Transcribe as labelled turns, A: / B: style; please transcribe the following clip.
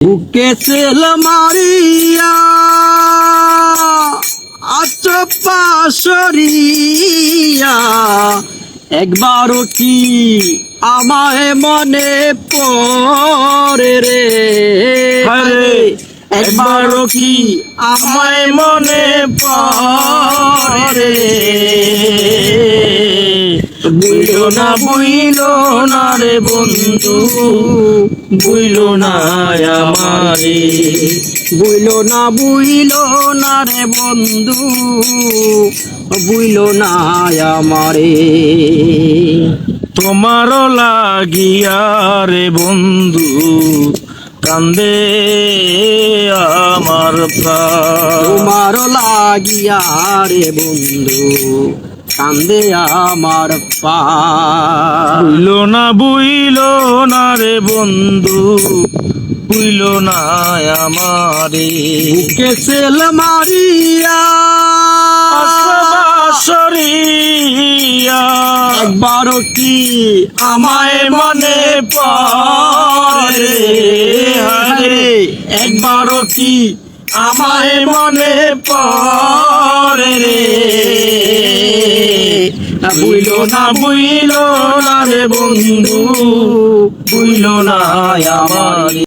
A: বুকে সেল মারিয়া আচপা সরিয়া একবারও কি আমায় মনে পড়ে রে
B: আরে
A: একবারও কি আমায় মনে পড়ে বুইলো না রে বন্ধু বুইলো না আমারে বুইলো না রে বন্ধু বুইলো না আমারে
B: তোমার লাগিয়া রে বন্ধু কান্দে আমার প্রাণ।
A: তোমার লাগিয়া রে বন্ধু কান্দে আমার প্রাণ।
B: বুইলো না রে বন্ধু বুইলো না আমারে
A: বুকে সেল মারিয়া
B: সরিয়া
A: একবারও কি আমায় মনে পড়ে রে একবারও কি আমায় মনে পড়ে রে বুইলো না রে বন্ধু বুইলো না আমারে।